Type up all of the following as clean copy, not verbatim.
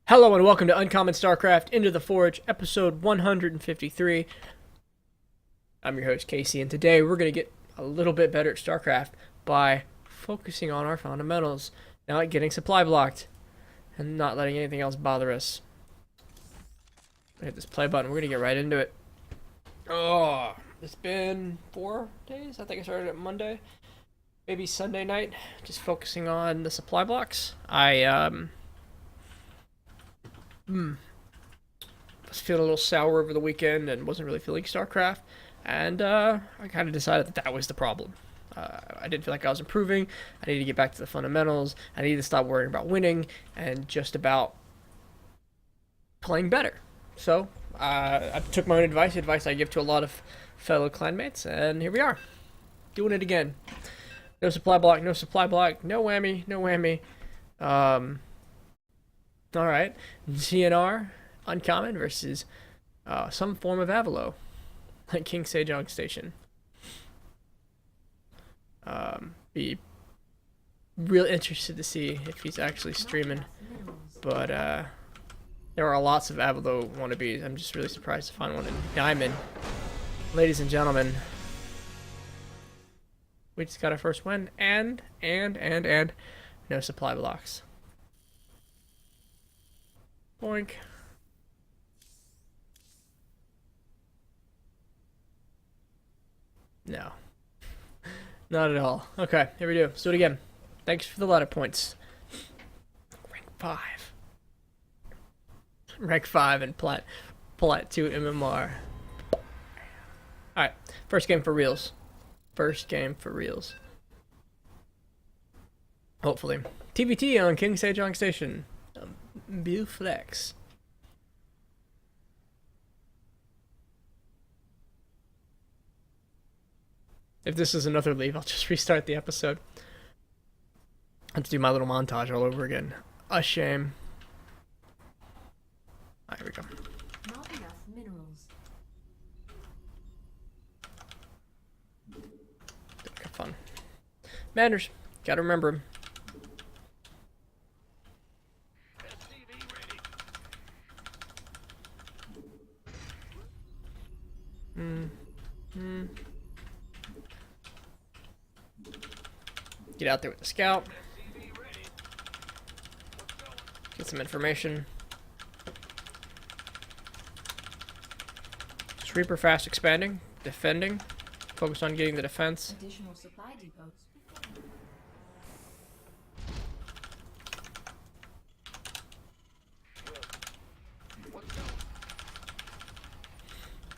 Hello and welcome to Uncommon Starcraft Into the Forge, episode 153. I'm your host Casey, and today we're going to get a little bit better at Starcraft by focusing on our fundamentals, not getting supply blocked, and not letting anything else bother us. Hit this play button, we're going to get right into it. Oh, it's been 4 days? I think I started at Monday, maybe Sunday night, just focusing on the supply blocks. I was feeling a little sour over the weekend and wasn't really feeling StarCraft, and I kind of decided that was the problem. I didn't feel like I was improving. I needed to get back to the fundamentals. I needed to stop worrying about winning and just about playing better. So I took my own advice I give to a lot of fellow clanmates, and here we are, doing it again. No supply block, no supply block, no whammy, no whammy. Alright, GNR, Uncommon versus some form of Avalo, like King Sejong Station. Be real interested to see if he's actually streaming, but there are lots of Avalo wannabes. I'm just really surprised to find one in Diamond. Ladies and gentlemen, we just got our first win, and no supply blocks. Boink. No. Not at all. Okay, here we do. Let's do it again. Thanks for the ladder points. Rank 5. Rank 5 and Plat 2 MMR. Alright, first game for reals. First game for reals. Hopefully. TVT on King Sejong Station. View flex. If this is another leave, I'll just restart the episode. I have to do my little montage all over again. A shame. Alright, here we go. Not enough minerals. Have fun. Manners. Gotta remember them. Get out there with the scout. Get some information. Just Reaper fast expanding, defending. Focus on getting the defense. Additional supply depots.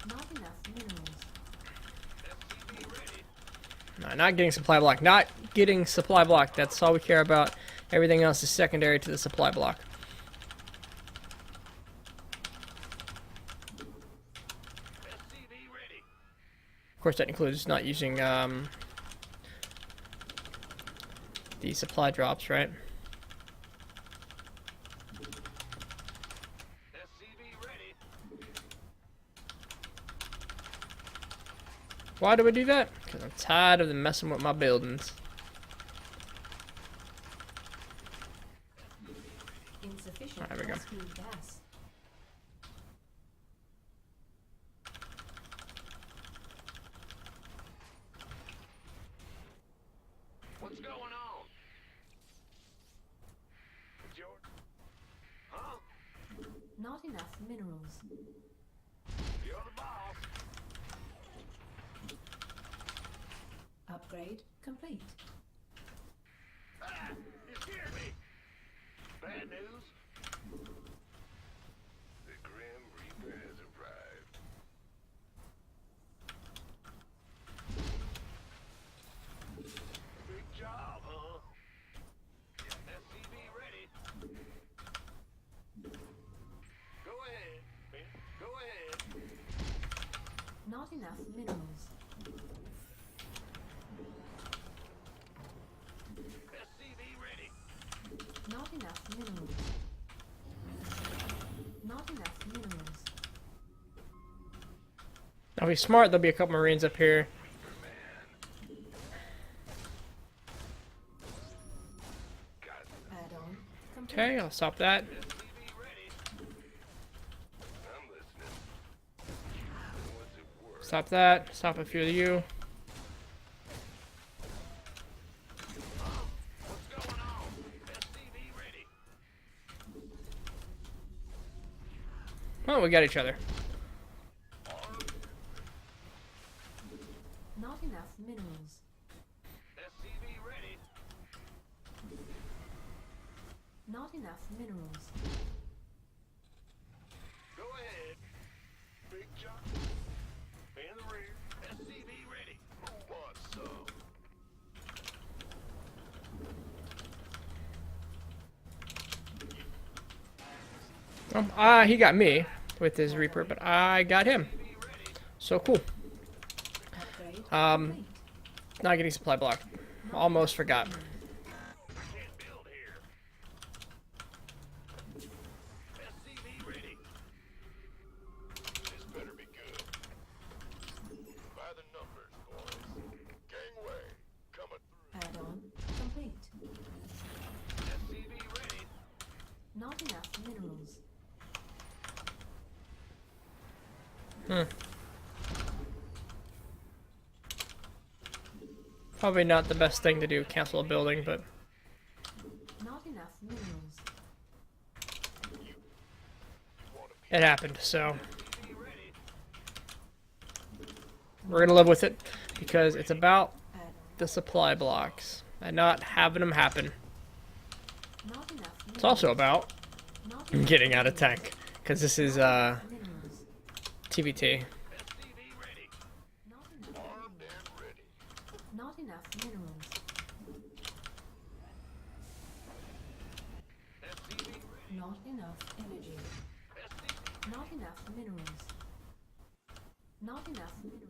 Not enough minerals. No, not getting supply block. Not getting supply block. That's all we care about. Everything else is secondary to the supply block. Of course, that includes not using the supply drops, right? Why do we do that? Because I'm tired of them messing with my buildings. Insufficient There we go. rescue gas. What's going on? George? Huh? Not enough minerals. You're the boss. Upgrade complete. Ah, you scared me. Bad news. The Grim Reaper has arrived. Big job, huh? SCV ready. Go ahead, man. Go ahead. Not enough minerals. SCV ready. Not enough minerals. Not enough minerals. I'll be smart. There'll be a couple Marines up here. Add-on complete. Okay, I'll stop that. SCV ready. Stop that. Stop a few of you. What's going on? SCV ready. Oh, we got each other. Not enough minerals. SCV ready. Not enough minerals. Go ahead. Big John. In the rear. SCV ready. Who wants some? He got me with his Reaper, but I got him. So cool. Upgrade Um, not getting supply block. Almost forgot. I can't build here. SCV ready. This better be good. By the numbers, boys. Gangway coming through. Add-on complete. SCV ready. Not enough minerals. Probably not the best thing to do, cancel a building, but Not enough minerals. it happened, so we're gonna live with it because it's about Add-on. the supply blocks and not having them happen. Not enough minerals. It's also about Not enough getting out of tank because this is minerals. TVT. SCV ready. Not enough. Armed and ready. Not enough minerals. SCV ready. Not enough energy. SCV. Not enough minerals. Not enough minerals.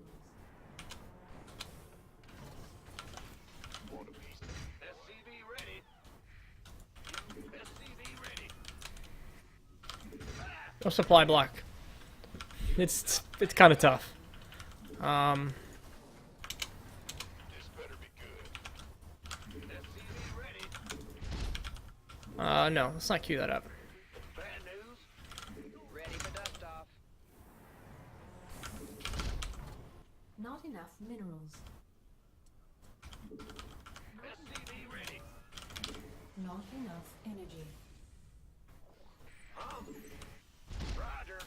Want a piece? SCV ready. SCV ready. No supply block. It's kind of tough. This better be good. SCV ready. No, let's not queue that up. Bad news. Ready for dust off. Not enough minerals. SCV ready. Not enough energy. Roger.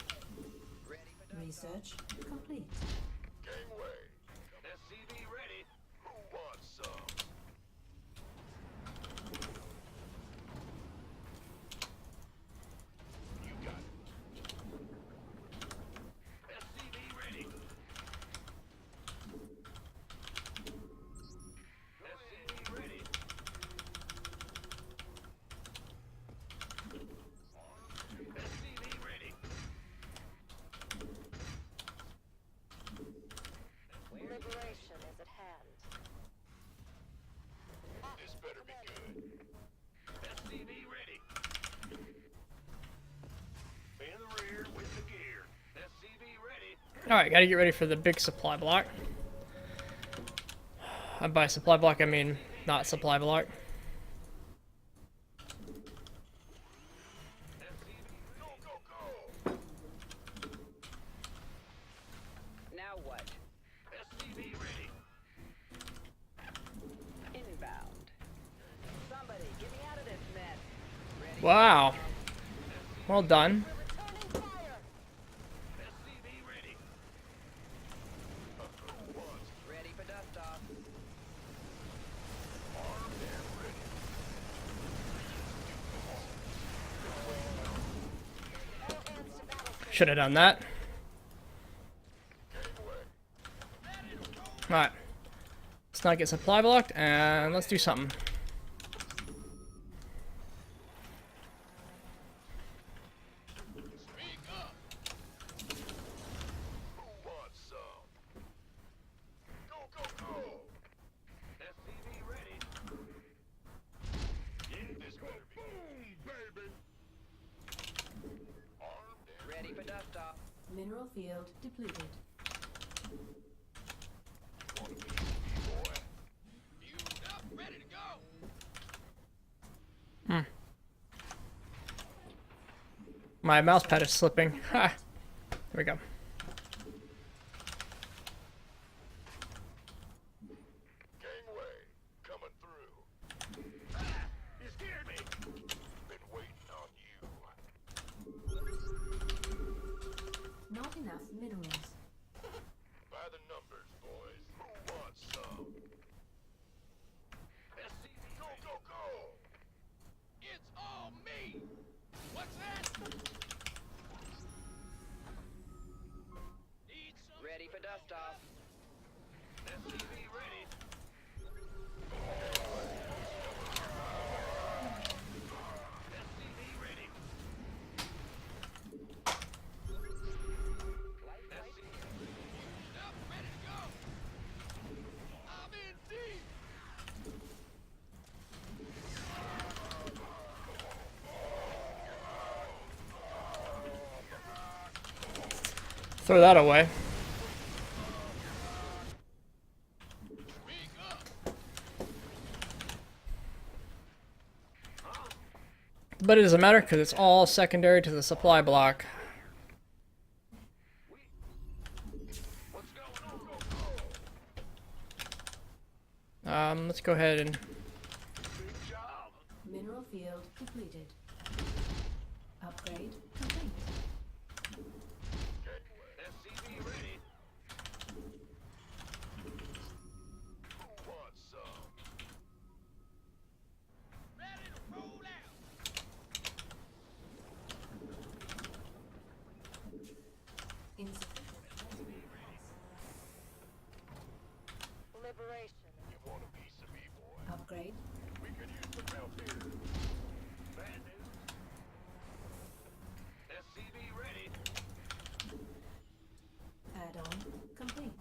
Ready for dust Research complete. Gangway. SCV ready. Who wants some? You got it. SCV ready. SCV ready. SCV ready. Liberation is at hand. This better be good. SCV ready. In the rear with the gear. SCV ready. Alright, gotta get ready for the big supply block. And by supply block, I mean not supply block. SCV go, go, go. Now what? SCV ready. Inbound. Somebody, get me out of this mess. Ready? Wow. Well done. Returning fire. SCV ready. Ready for dust off. Armed and ready. Should have done that. Alright. Let's not get supply blocked and let's do something. Speak up. Who wants some? Go, go, go. SCV ready. Yeah, this better be boom, baby. Armed and Ready for dust off. Mineral field depleted. want a piece of me, boy. Fused up, ready to go. My mouse pad is slipping. Ha! There we go. Ready for dust off. SCV ready. SCV ready. Up, ready to go. I'm in deep. Throw that away. Speak up. But it doesn't matter because it's all secondary to the supply block. What's going on? Let's go ahead and Big job. Mineral field depleted. Upgrade complete. SCV ready. Who wants some? Ready to roll out. Insufficient. Liberation. You want a piece of me, boy? Upgrade. We could use some help here. Bad news. SCV ready. Add-on complete.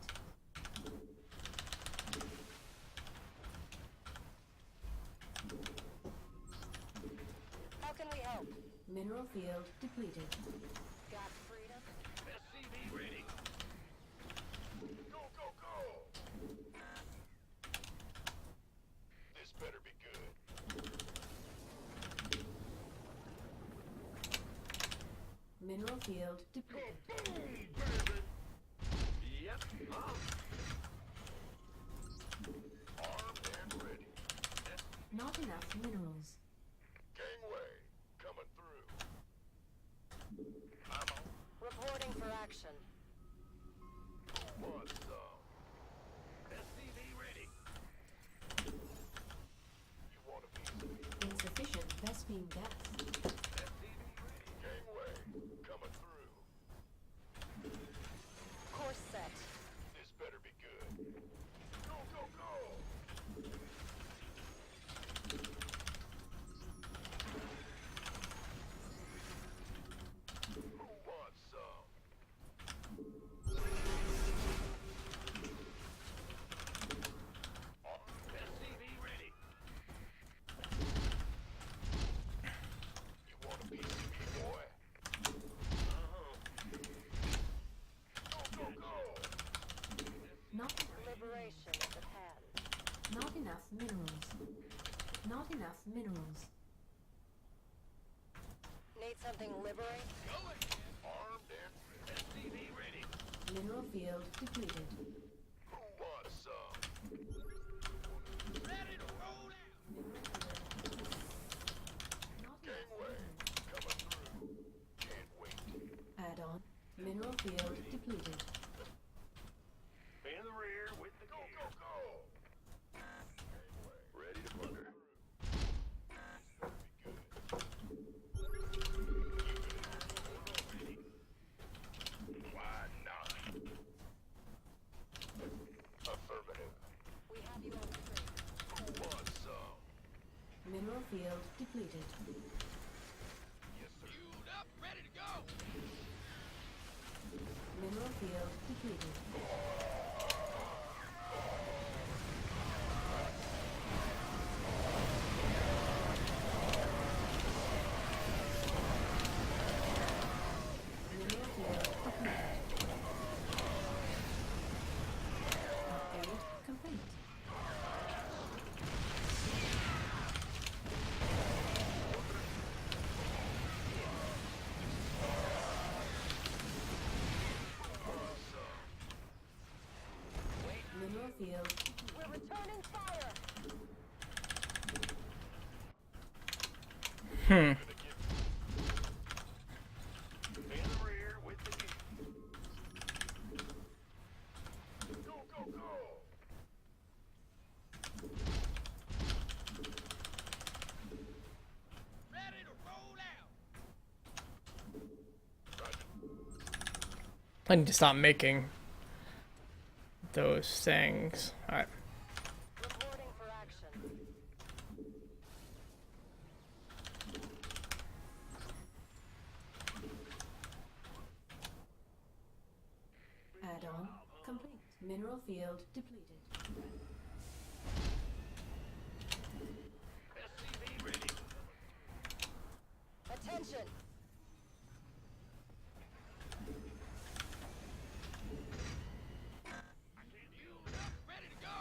How can we help? Mineral field depleted. Got freedom? SCV ready. Go, go, go. This better be good. Mineral field depleted. Boom, baby. Yep. Armed and ready. Not enough minerals. Gangway coming through. I'm on. Reporting for action. Who wants some? SCV ready. You want a piece of me? Insufficient Vespine gas. SCV ready. Gangway coming through. Course set. This better be good. Go, go, go. Who wants some? SCV ready. You want a piece of me, boy? Go, go, go. Not Liberation is at hand. not enough minerals. Not enough minerals. Need something liberate? Armed and SCV ready. Mineral field depleted. Who wants some? Ready to roll out. Not Gangway coming through. Can't wait. Add-on. Mineral field depleted. In the rear with the go, go, go. Gangway ready to thunder. Why not? Affirmative. We have you on screen. Who wants some? Mineral field depleted. Yes, sir. Fueled up, ready to go. Mineral field depleted. Mineral field depleted. Upgrade complete. Mineral field. We're returning fire. Hmm. In the rear with the gear. Go, go, go. Ready to roll out. I need to stop making those things. Alright. Reporting for action. Add-on complete. Mineral field depleted. SCV ready. Attention! I can't use up. Ready to go.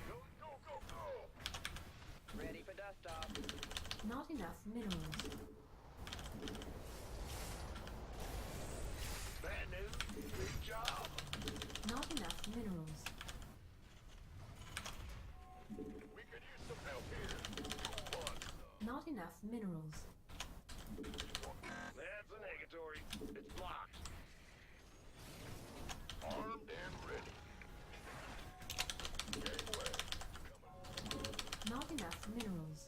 Go, go, go, go. Ready for dust off. Not enough minerals. Bad news. Big job. Not enough minerals. We could use some help here. Who wants some? Not enough minerals. That's a negatory. It's blocked. Armed and ready. Gateway. Not enough minerals.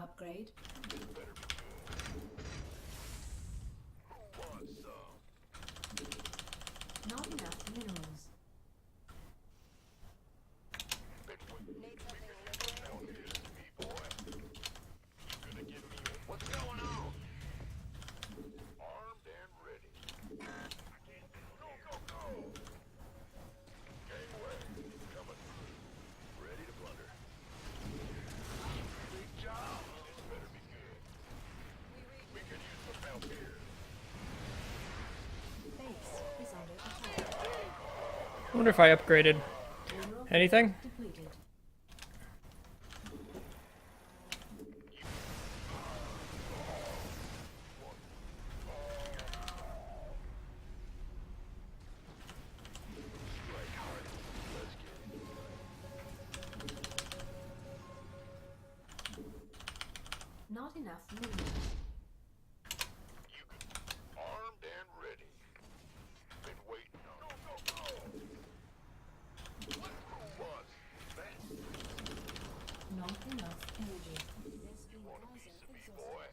Upgrade. This better be good. Who wants some? Not enough minerals. Been waiting. Need something liberating? Help here, SCV boy. You gonna give me what's going on? Armed and ready. I can't go, go, go. Gateway. Coming through. Ready to plunder. Big job. This better be good. We could use some help here. Base is under attack. I wonder if I upgraded Mineral anything. depleted. Strike hard. Let's get it. Not enough minerals. You can. Armed and ready. Been waiting on. Go, go, go. What? Who was that? Not enough energy. Want a piece of me, Exhausted. boy?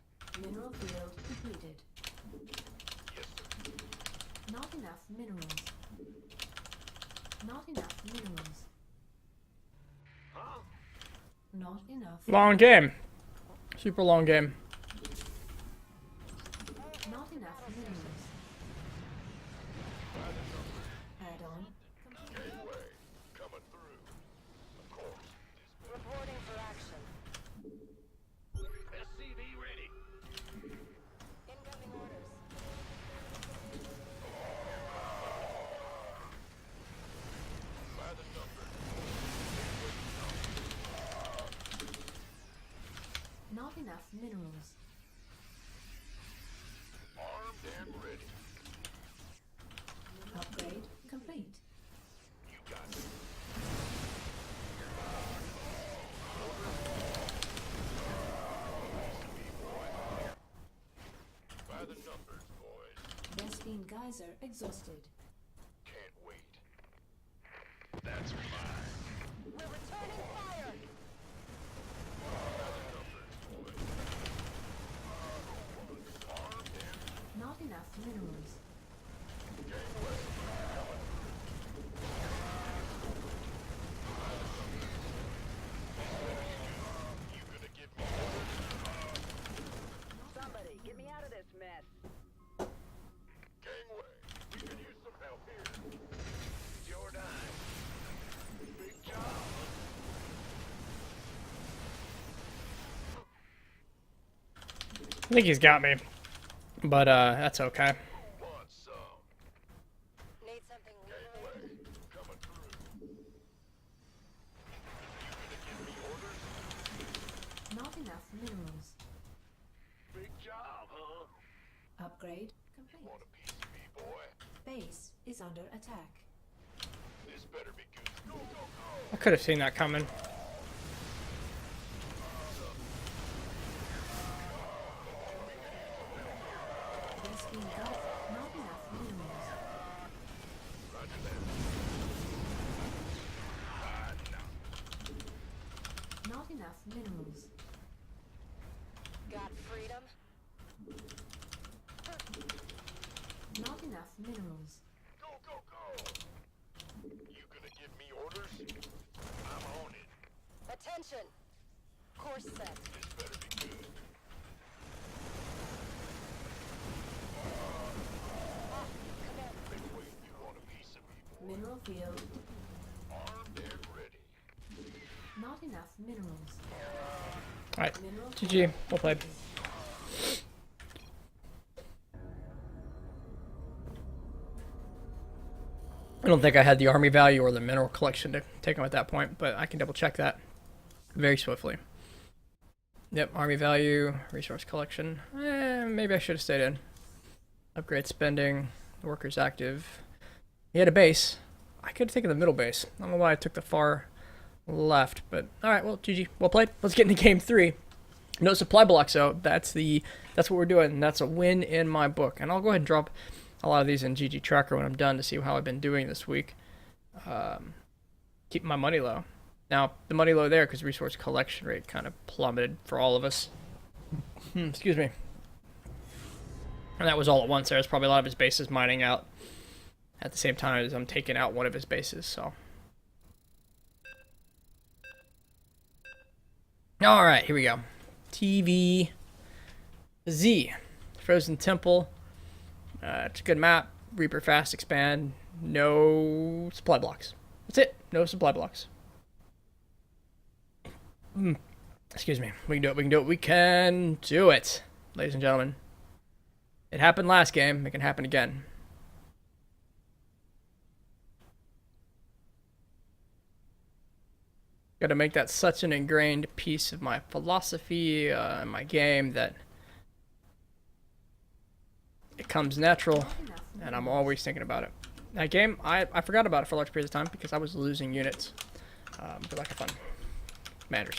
Mineral field depleted. Yes, sir. Not enough minerals. Not enough minerals. Huh? Not enough. Long game. Super long game. Not enough minerals. Add-on complete. Gateway. Coming through. Of course. Reporting for action. SCV ready. Incoming orders. By the number. Not enough minerals. Armed and ready. Upgrade complete. You got it. By the numbers, boys. Vespine geyser exhausted. Can't wait. That's fine. We're returning fire! By the numbers, boys. Armed and Not enough minerals. gateway. You gonna give me orders? Somebody, get me out of this mess. Gangway. We could use some help here. It's your dime. Big job. I think he's got me. But that's okay. Want some? Need something Gateway. liberating? Coming through. You gonna give me orders? Not enough minerals. Big job, huh? Upgrade complete. Want a piece of me, boy? Base is under attack. This better be good. Go, go, go. I could have seen that coming. Vespine geyser. Not enough minerals. Roger that. Not enough minerals. Got freedom? Not enough minerals. Go, go, go! You gonna give me orders? I'm on it. Attention! Course set. This better be good. Command. Make way if you want a piece of me. Mineral field. Armed and ready. Not enough minerals. Alright, Mineral GG. Well played. I don't think I had the army value or the mineral collection to take them at that point, but I can double check that very swiftly. Yep, army value, resource collection. Maybe I should have stayed in. Upgrade spending, workers active. He had a base. I could have taken the middle base. I don't know why I took the far left, but alright, well, GG. Well played. Let's get into game 3. No supply blocks, so that's what we're doing. That's a win in my book. And I'll go ahead and drop a lot of these in GG Tracker when I'm done to see how I've been doing this week. Keep my money low. Now, the money low there because resource collection rate kind of plummeted for all of us. Excuse me. And that was all at once. There's probably a lot of his bases mining out at the same time as I'm taking out one of his bases, so. Alright, here we go. TV Z. Frozen Temple. It's a good map. Reaper fast expand. No supply blocks. That's it. No supply blocks. Excuse me. We can do it. We can do it. We can do it, ladies and gentlemen. It happened last game. It can happen again. Got to make that such an ingrained piece of my philosophy and my game that it comes natural, and I'm always thinking about it. That game, I forgot about it for a large period of time because I was losing units. But like a fun matters.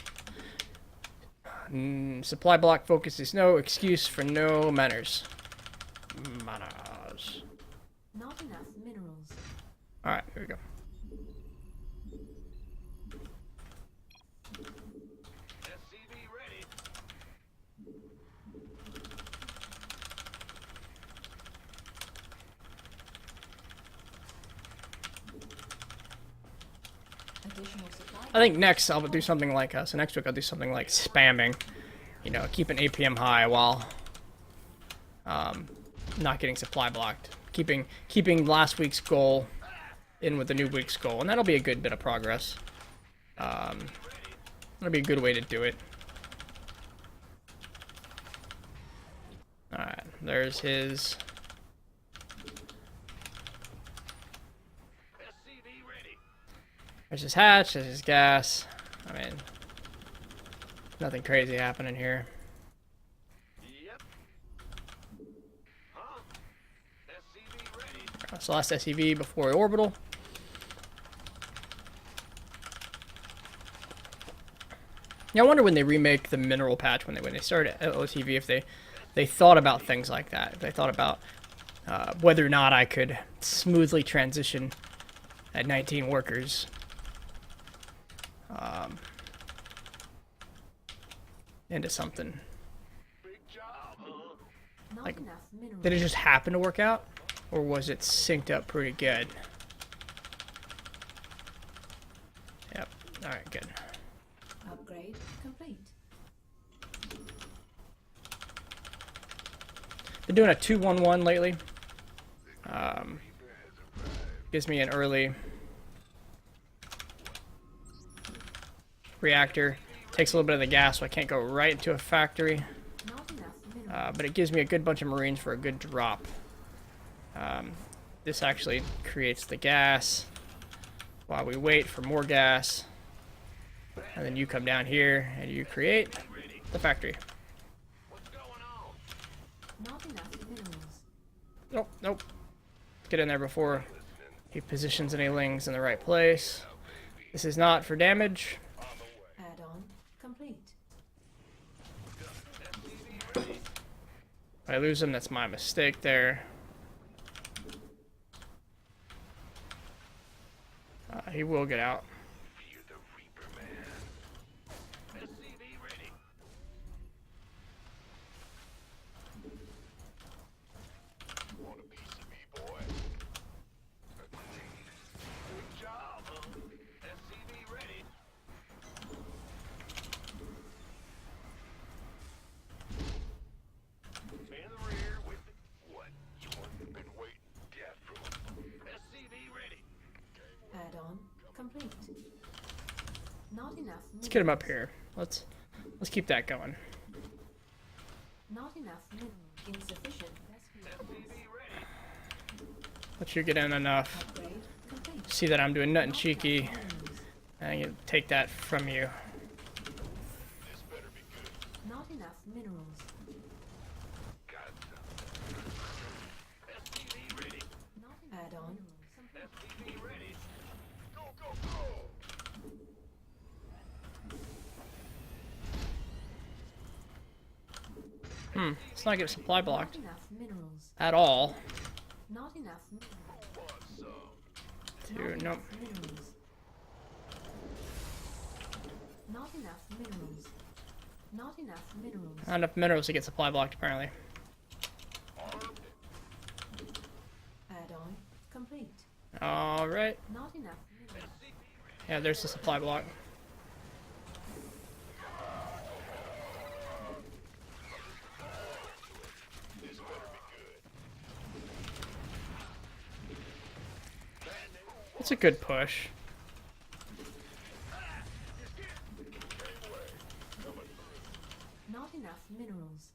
Supply block focus is no excuse for no manners. Manners. Not enough minerals. Alright, here we go. SCV ready. Additional supply. I think next I'll do something like so next week I'll do something like spamming, you know, keep an APM high while not getting supply blocked, keeping last week's goal in with the new week's goal, and that'll be a good bit of progress. That'll be a good way to do it. All right, there's his. SCV ready. There's his hatch, there's his gas. I mean, nothing crazy happening here. Yep. Huh? SCV ready. So last SCV before orbital. Yeah, I wonder when they remake the mineral patch, when they started OTV, if they thought about things like that. If they thought about whether or not I could smoothly transition at 19 workers. Into something. Big job, huh? Not Like, enough minerals. Did it just happen to work out? Or was it synced up pretty good? Yep. Alright, good. Upgrade complete. Been doing a 2-1-1 lately. Gives me an early reactor. Takes a little bit of the gas, so I can't go right into a factory. Not enough minerals. But it gives me a good bunch of Marines for a good drop. This actually creates the gas while we wait for more gas. And then you come down here and you create the factory. What's going on? Not enough minerals. Nope, nope. Get in there before he positions any lings in the right place. This is not for damage. Add-on complete. If I lose him, that's my mistake there. He will get out. You're the Reaper man. SCV ready. get him up here. Let's keep that going. Not enough minerals. Insufficient rescue. Let you get in enough. Upgrade complete. See that I'm doing nothing Not cheeky. enough minerals. And I can take that from you. This better be good. Not enough minerals. Got some. SCV ready. Not enough add-on. SCV ready. Go, go, go. Let's not get a supply blocked Not enough minerals. at all. Not enough minerals. Want some? Dude, nope. Minerals. Not enough minerals. Not enough minerals. Not enough minerals to get supply blocked, apparently. Armed. Add-on complete. Alright. Not enough minerals. Yeah, there's the supply block. This better be good. It's a good push. Not enough minerals.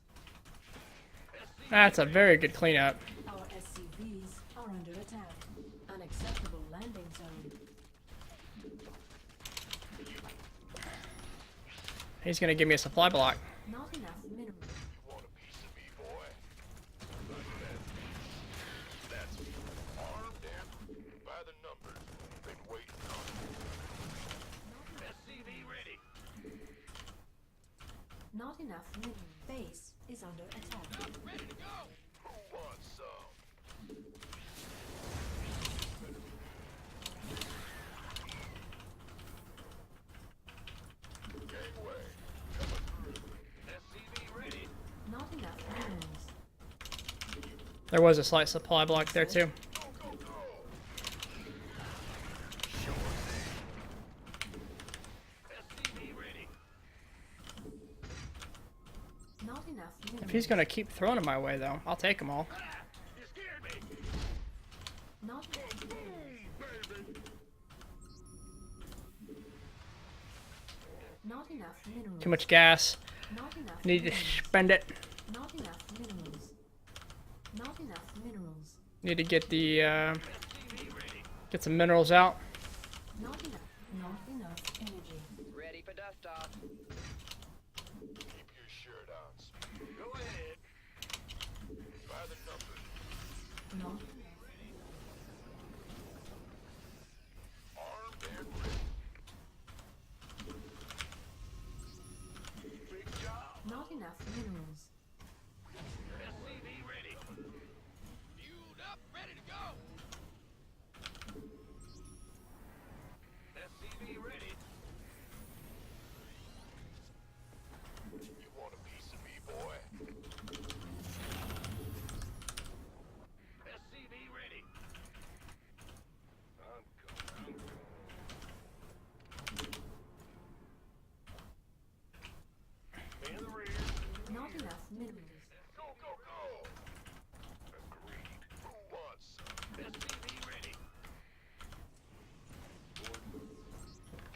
That's a very good cleanup. Our SCVs are under attack. Unacceptable landing zone. He's gonna give me a supply block. Not enough minerals. You want a piece of me, boy? Like that. That's armed and by the numbers. Been waiting on it. SCV ready. Not enough minerals. Base is under attack. Who wants some? Gangway. Coming through. SCV ready. Not enough minerals. There was a slight supply block there too. Go, go, go. SCV ready. Not enough minerals. If he's gonna keep throwing them my way though, I'll take them all. You scared me. Not enough Baby. Not enough minerals. Too much gas. Not enough Need to minerals. spend it. Not enough minerals. Not enough minerals. Need to get the get some minerals out. Not enough. Not enough energy. Ready for dust off. Keep your shirt on. Go ahead. By the numbers. Not Armed and ready. Big job. not enough minerals. SCV ready. Fueled up, ready to go. SCV ready. You want a piece of me, boy? SCV ready. I'm coming. In the rear. Not enough minerals. Go, go, go! Agreed. Who wants some? SCV ready.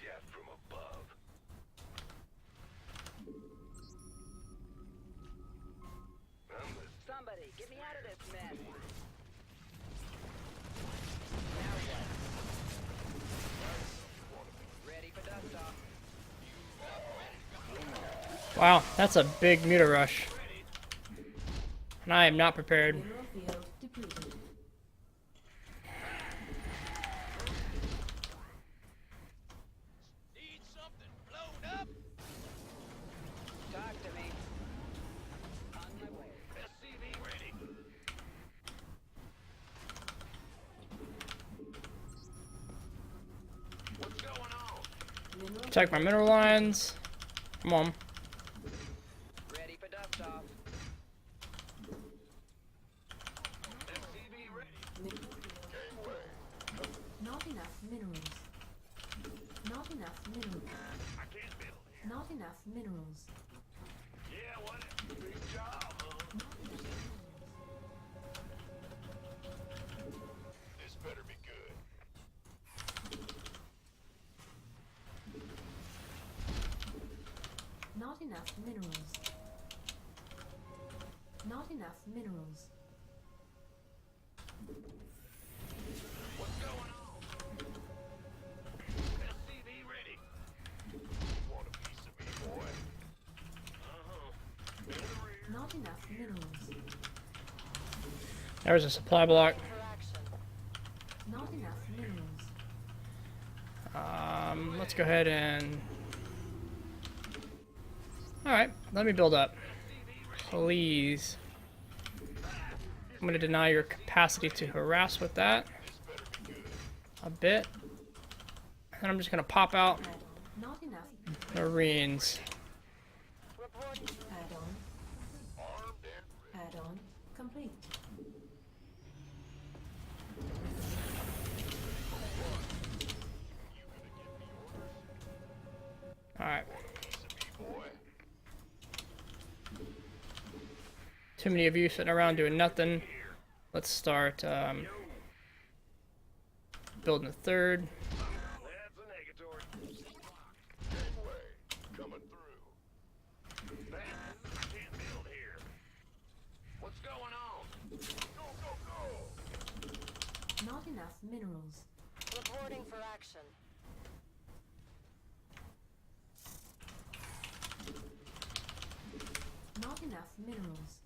Death from above. I'm the Somebody, get me out of this mess. Now what? Ready for dust off. Wow, that's a big meter rush. And I am not prepared. Mineral field depleted. need something blown up. Talk to me. On my way. SCV ready. What's going on? Mineral Check my mineral lines. Come on. Ready for dust off. SCV ready. mineral field. Not enough minerals. Not enough minerals. I can't build here. Not enough minerals. Yeah, what? Big job, huh? This better be good. Not enough minerals. Not enough minerals. What's going on? SCV ready. Want a piece of me, boy? In the rear. Not enough minerals. There's a supply block. For action. Not enough minerals. Let's go ahead and... Alright, let me build up. Please. I'm going to deny your capacity to harass with that. A bit. And I'm just going to pop out Not enough. Marines. Reporting. Add-on. Armed and ready. Add-on complete. Alright. Piece of me, boy. Too many of you sitting around doing nothing. Let's start building a third. That's a negatory. Gangway, coming through. Can't build here. What's going on? Go, go, go! Not enough minerals. Reporting for action. Not enough minerals.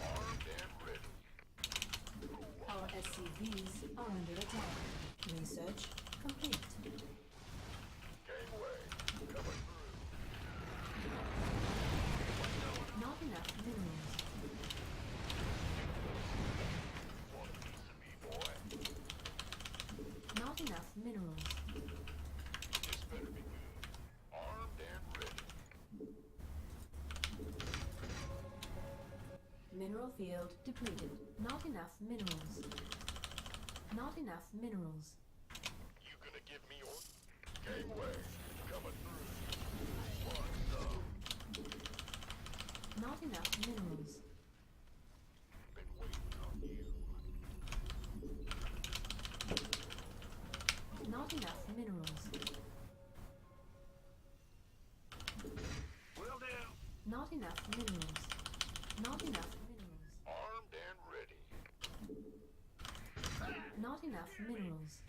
Armed and ready. Our SCVs are under attack. Research complete. Gangway, coming through. Not enough minerals. Want a piece of me, boy? Not enough minerals. This better be good. Armed and ready. Mineral field depleted. Not enough minerals. Not enough minerals. You gonna give me orders? Gangway, coming through. Want some? Not enough minerals. Been waiting on you. Not enough minerals. Will do. Not enough minerals. Not enough minerals. Armed and ready. Not enough minerals.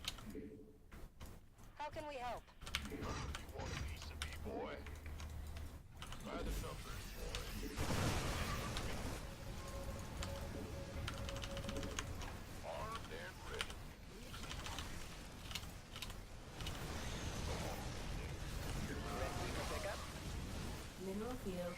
How can we help? You want a piece of me, boy? By the numbers, boy. Armed and ready. Pick up. Mineral field.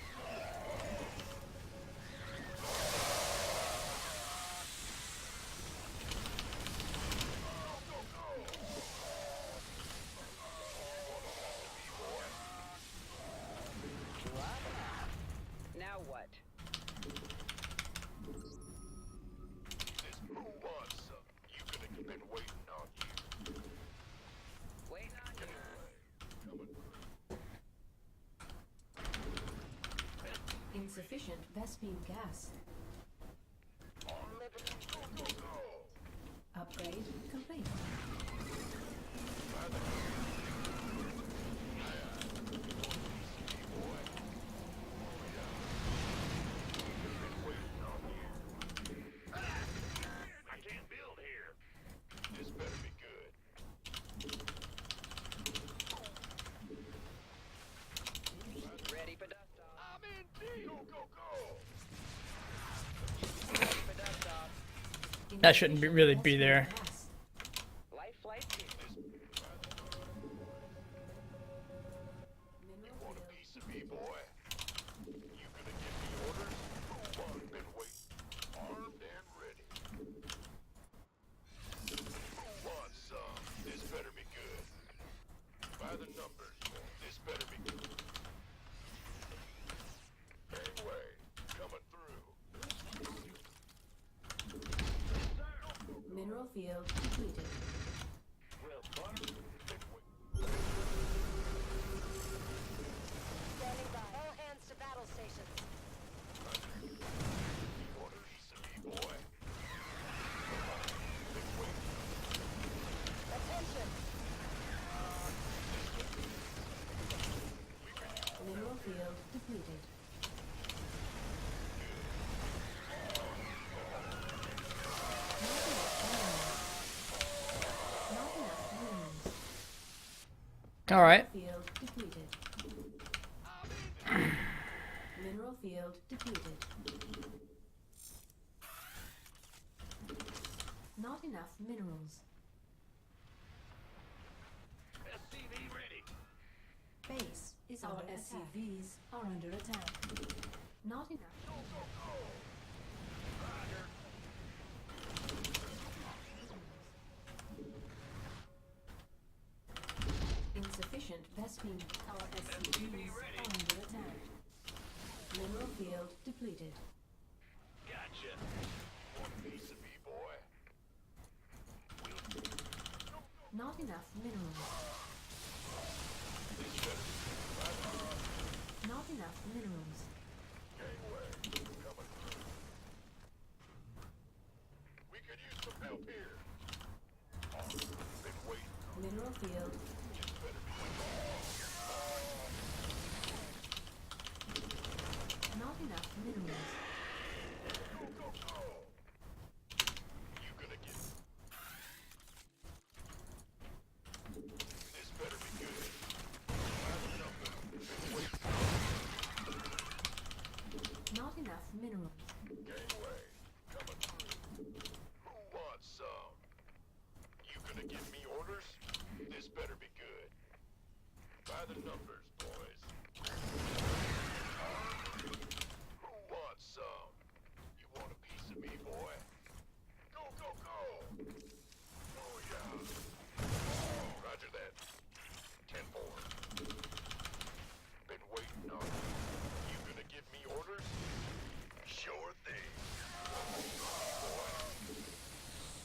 Now what? This who wants some? You could have been waiting on you. Waiting on you. Coming through. Insufficient Vespine gas. Armed and go, go, go. Upgrade complete. By the I can't build here. This better be good. Ready for dust off. I'm in deep. Go, go, go. Ready for dust off. That shouldn't be, really be there. Gas. Life flight two. Mineral Want a field. piece of me, boy? You gonna give me orders? Who wants been waiting? Armed and ready. Who wants some? This better be good. By the numbers, this better be good. Gangway, coming through. Mineral field depleted. Well, butter. Been waiting. Standing by. All hands to battle stations. Want a piece of me, boy? Been waiting. All right. Field depleted. Mineral field depleted. Not enough minerals. SCV ready. Base is our SCVs are under attack. Not enough. Insufficient Vespine. Our SCVs are under attack. Mineral field depleted. Gotcha. Want a piece of me, boy? Not enough minerals. Not enough minerals. Gangway, coming through. We could use some help here. Been waiting. Mineral field. Not enough minerals. You gonna get. This better be good. Not enough minerals. Gangway, coming through. Who wants some? You gonna give me orders? This better be good. By the numbers, boys. Who wants some? You want a piece of me, boy? Go, go, go! Oh, yeah. Roger that. 10-4. Been waiting on you. You gonna give me orders? Sure thing.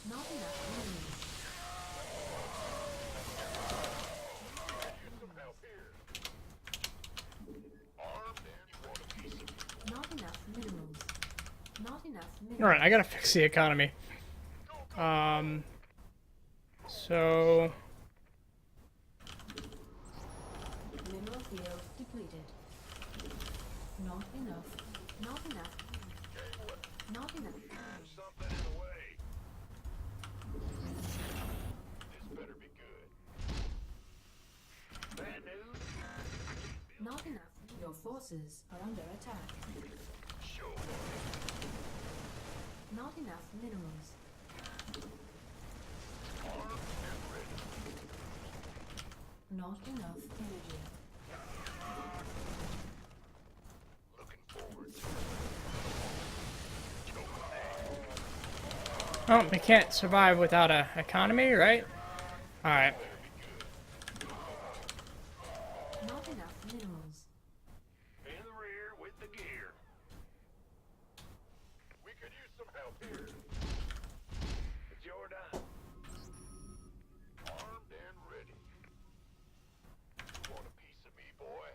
Not enough minerals. Get some help here. Armed and you want a piece of me? Not enough minerals. Not enough minerals. All right, I gotta fix the economy. So Mineral field depleted. Not enough. Not enough. Not enough. Something in the way. This better be good. Bad news? Not enough. Your forces are under attack. Sure. Not enough minerals. Armed and ready. Not enough energy. Looking forward to it. oh, we can't survive without a economy, right? All right. Not enough minerals. In the rear with the gear. We could use some help here. It's your dime. Armed and ready. You want a piece of me, boy?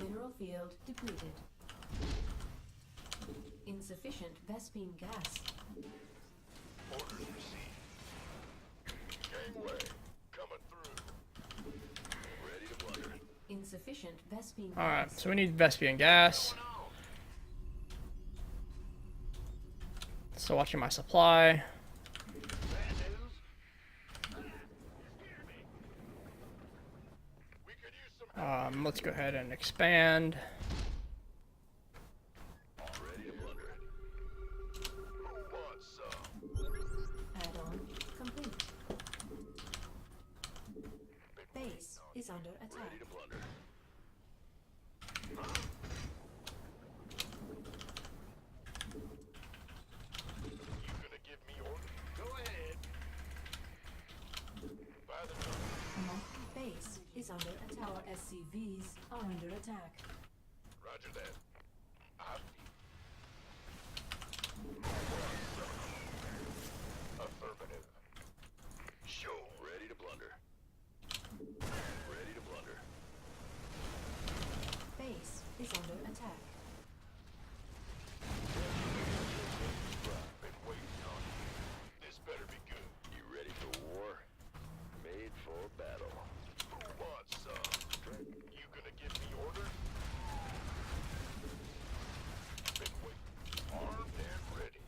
Mineral field depleted. Insufficient Vespine gas. Orders received. Gangway, coming through. Ready to blunder. Insufficient Vespine All right. gas. So we need Vespian gas. Still watching my supply. Bad news? We could use some help. Let's go ahead and expand. Ready to blunder. Who wants some? Add-on complete. Base is under attack. Ready to blunder. You gonna give me orders? Go ahead. By the numbers. Base is under attack. Our SCVs are under attack. Roger that. Affirmative. Show. Ready to blunder. Ready to blunder. Base is under attack. Been waiting on you. This better be good. You ready for war? Made for battle. Who wants some? You gonna give me orders? Been waiting. Armed and ready.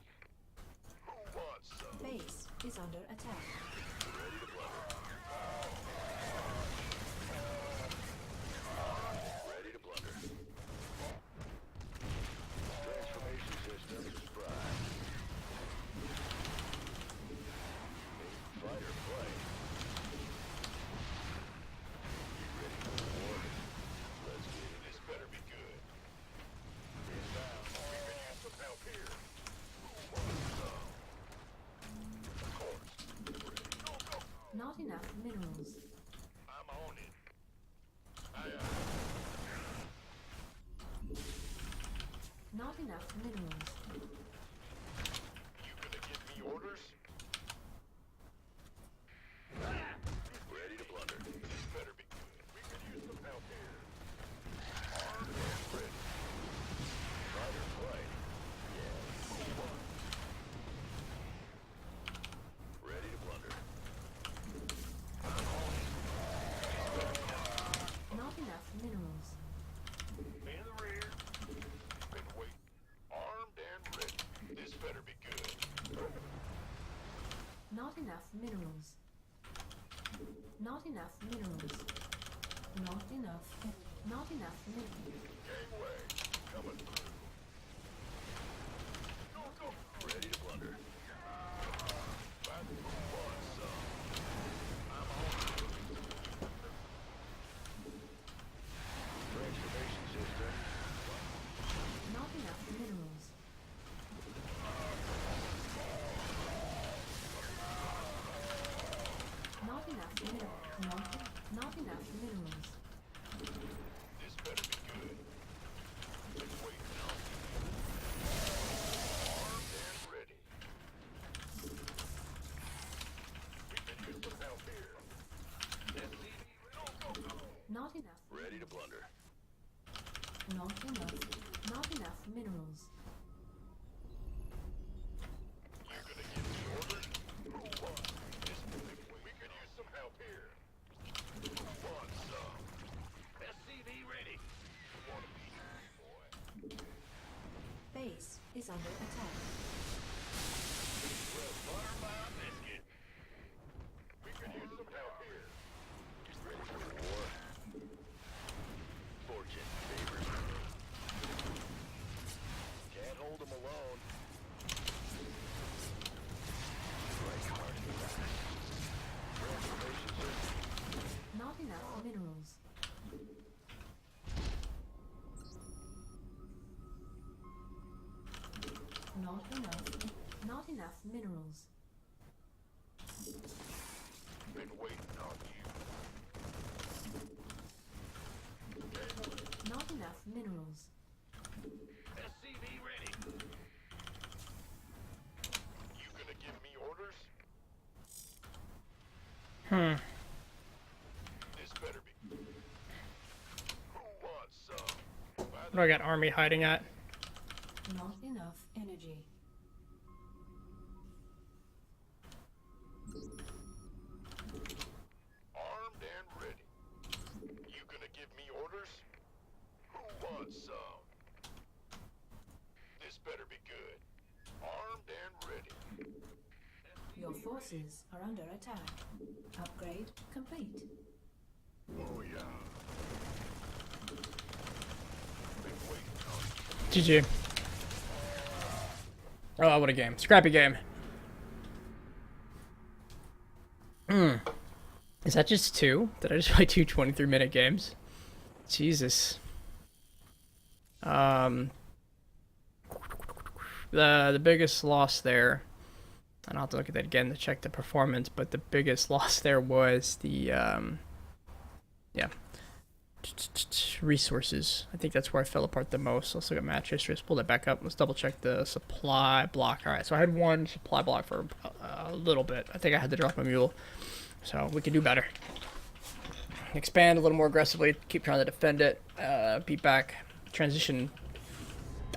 Who wants some? Base is under attack. Ready to blunder. Not enough minerals. I'm on it. Not enough minerals. You gonna give me orders? Ready to blunder. This better be good. We could use some help here. Armed and ready. Fight or flight. Yeah. Move on. Ready to blunder. Not enough minerals. In the rear. Been waiting. Armed and ready. This better be good. Not enough minerals. Not enough minerals. Not enough. Not enough minerals. Gangway. Coming through. Go, go. Ready to blunder. Back to one, son. I'm on it. Transformation system. Not enough minerals. Not enough minerals. Not enough minerals. This better be good. Been waiting on you. Armed and ready. We can use some help here. SCV, go, go, go. Not enough. Ready to blunder. Not enough. Not enough minerals. You gonna give me orders? Who wants? This we could use some help here. Who wants some? SCV ready. Wanna be here, boy. Base is under attack. Well, butter my biscuit. We could use some help here. Ready for war? Fortune favors me. Can't hold them alone. Strike hard and fast. Transformation system. Not enough minerals. Not enough. Not enough minerals. Been waiting on you. Not enough minerals. SCV ready. You gonna give me orders? This better be. Who wants some? What do I got army hiding at? Not enough energy. Armed and ready. You gonna give me orders? Who wants some? This better be good. Armed and ready. Your forces are under attack. Upgrade complete. Oh yeah. Been waiting on GG. Oh, what a game. Scrappy game. Is that just two? Did I just play two 23-minute games? Jesus. The biggest loss there, and I'll have to look at that again to check the performance, but the biggest loss there was the, resources. I think that's where I fell apart the most. Let's look at match history. Let's pull that back up. Let's double check the supply block. All right, so I had one supply block for a little bit. I think I had to drop my mule, so we can do better. Expand a little more aggressively. Keep trying to defend it. Beat back. Transition.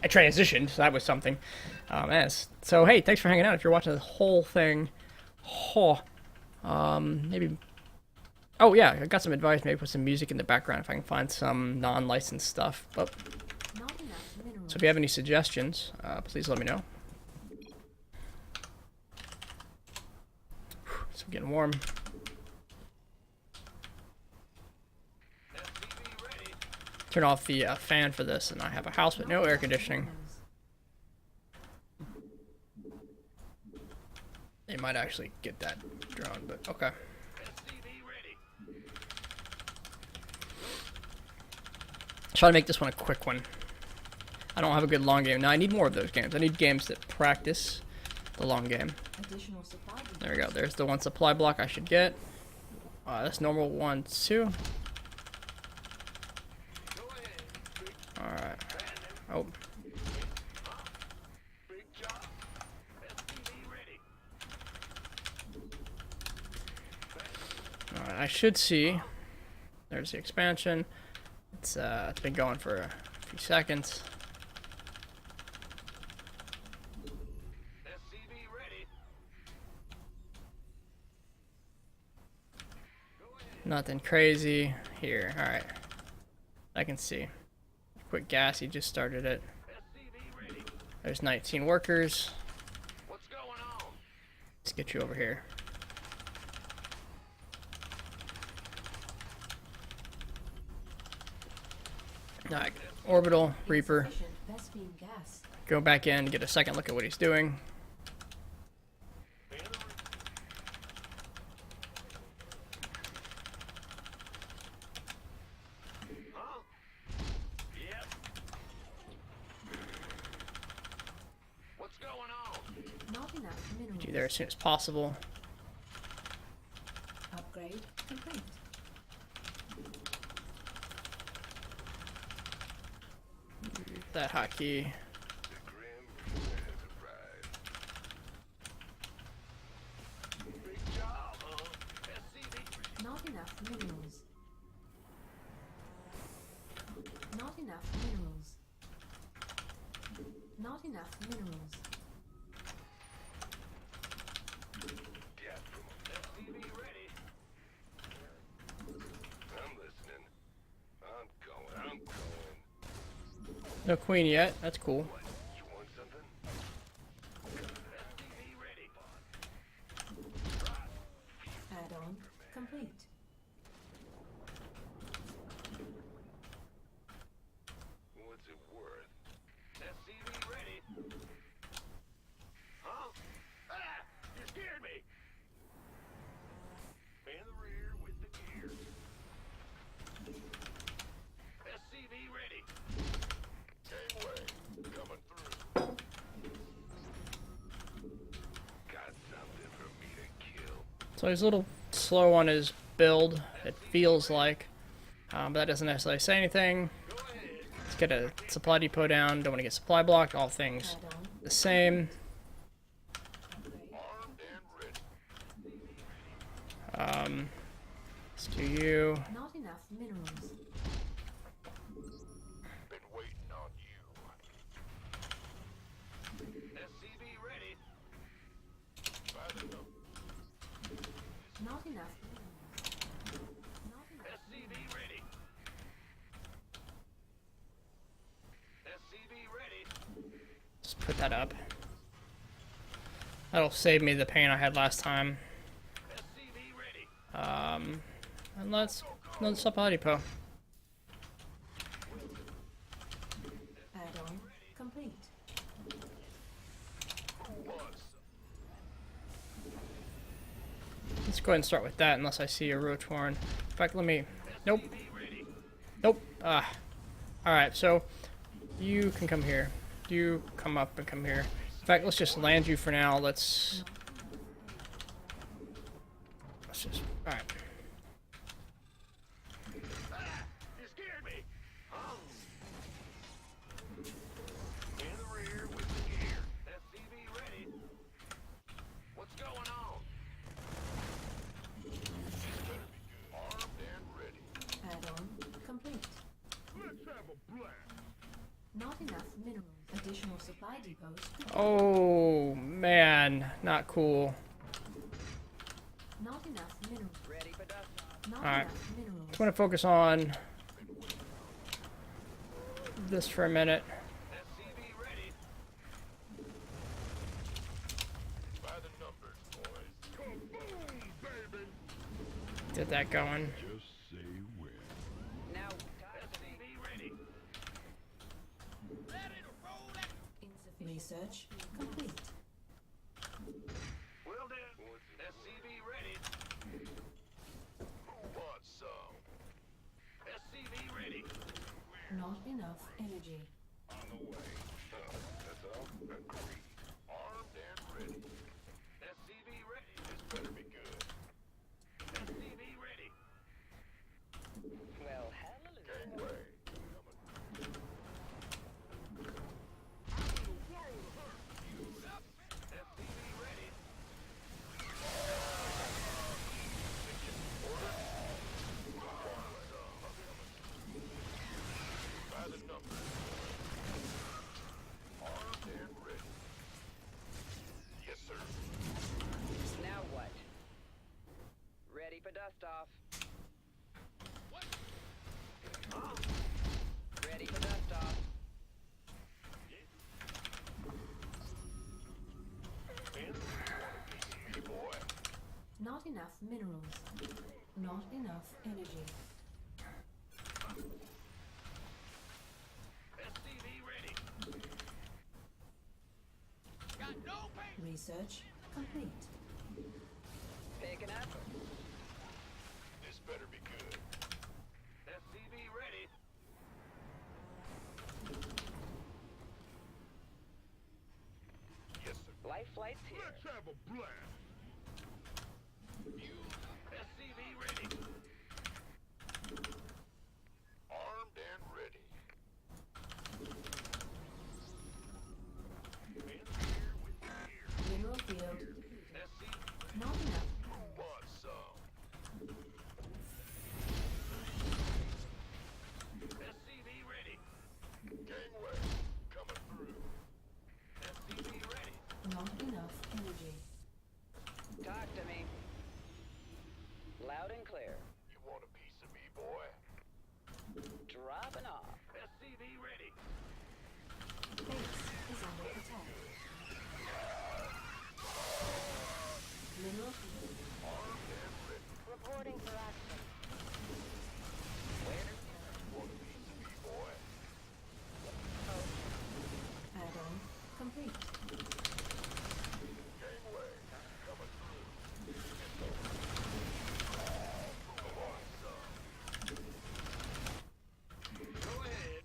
I transitioned, so that was something. So hey, thanks for hanging out. If you're watching the whole thing, maybe. Oh yeah, I got some advice. Maybe put some music in the background if I can find some non-licensed stuff. But Not enough minerals. so if you have any suggestions, please let me know. So I'm getting warm. Turn off the fan for this, and I have a house with no air conditioning. They might actually get that drone, but okay. Try to make this one a quick one. I don't have a good long game. Now I need more of those games. I need games that practice the long game. Additional supply units There we go. There's the one supply block I should get. That's normal 1, 2. Alright. Oh. Big job. SCV ready. Alright, I should see. There's the expansion. It's been going for a few seconds. SCV ready. Nothing crazy here. Alright. I can see. Quick gas, he just started it. SCV ready. There's 19 workers. What's going on? Let's get you over here. Alright, orbital, Reaper. Insufficient Vespene gas. Go back in, get a second look at what he's doing. Huh? Yep. What's going on? Not enough minerals. Be there as soon as possible. Upgrade complete. That hotkey. The Grim Enterprise. Big job, huh? SCV. Not enough minerals. Not enough minerals. Not enough minerals. Get from SCV ready. I'm listening. I'm going. No queen yet. That's cool. You want something? SCV ready. Add-on complete. What's it worth? SCV ready. Huh? Ah! You scared me! In the rear with the gear. SCV ready. Gangway coming through. Got something for me to kill. So he's a little slow on his build, it feels like. But that doesn't necessarily say anything. Go ahead. Let's get a supply depot down. Don't want to get supply blocked. All things Add-on the same. upgrade. Armed and ready. Let's do you. Not enough minerals. Been waiting on you. SCV ready. By the number. Not enough. Not enough. SCV ready. SCV ready. Just put that up. That'll save me the pain I had last time. SCV ready. And let's another supply depot. Add-on complete. Who wants Let's go ahead and start with that, unless I see a roach horn. In fact, let me. Nope. SCV ready. Nope. Alright, so you can come here. You come up and come here. In fact, let's just land you for now. Let's just. Alright. Ah! You scared me. Huh? In the rear with the gear. SCV ready. What's going on? This better be good. Armed and ready. Add-on complete. Let's have a blast. Not enough minerals. Additional supply depots. Oh man, not cool. Not enough minerals. Ready for dust off. Not Alright. enough minerals. I'm gonna focus on this for a minute. SCV ready. By the numbers, boys. Kaboom, baby. Get that going. Just say when. Now, SCV ready. Ready to roll that. Insufficient. Research complete. Well then, SCV ready. Who wants some? SCV ready. Not enough energy. On the way. That's all. Agreed. Armed and ready. SCV ready. Ready for dust off. Ready for dust off. Not enough minerals. Not enough energy. SCV ready. Got no pain. Research complete. Picking up. This better be good. SCV ready. Yes, sir. Life flight's here. Let's have a blast. You SCV ready. Armed and ready. And here with the gear. Mineral field. SCV Not enough. wants some. SCV ready. Gangway coming through. SCV ready. Not enough energy. Talk to me. Loud and clear. You want a piece of me, boy? Dropping off. SCV ready. Base is under attack. Mineral field. Armed and ready. Reporting for action. Where? Want a piece of me, boy? Add-on complete. Gangway coming through. Go ahead.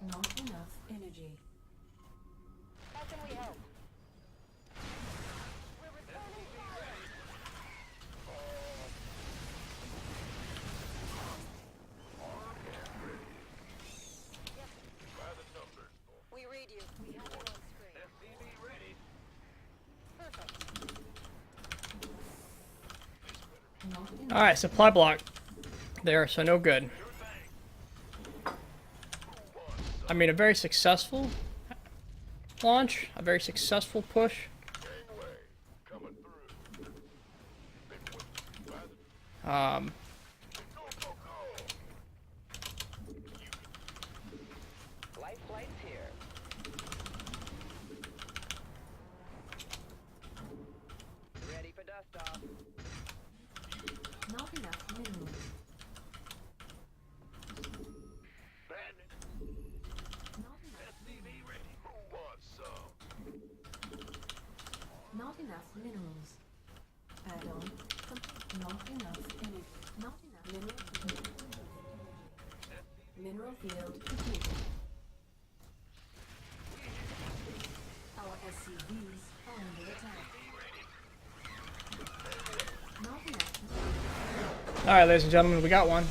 Not enough energy. How can we help? We're returning fire. Armed and ready. Yes, By the numbers. we read you. We have it on screen. SCV ready. Perfect. Not enough. All right, supply block there, so no good. Sure thing. I mean, a very successful launch, a very successful push. Gangway coming through. Big one. By the go, go, go. Life flight's here. Ready for dust off. Not enough minerals. Bandit. Not enough. SCV ready. Who wants some? Not enough minerals. Add-on complete. Not enough energy. Not enough mineral field completed. Our SCVs are under attack. Not enough. All right, ladies and gentlemen, we got one.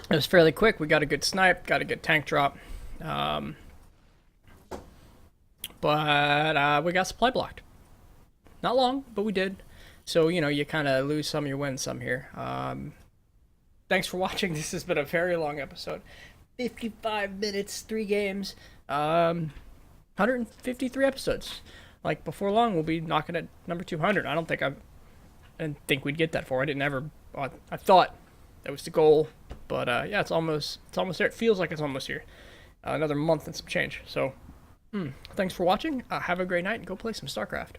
It was fairly quick. We got a good snipe, got a good tank drop. But we got supply blocked. Not long, but we did. So, you know, you kind of lose some, you win some here. Thanks for watching. This has been a very long episode. 55 minutes, 3 games, 153 episodes. Like, before long, we'll be knocking at number 200. I didn't think we'd get that far. I thought that was the goal. But, yeah, it's almost there. It feels like it's almost here. Another month and some change. So, thanks for watching. Have a great night and go play some Starcraft.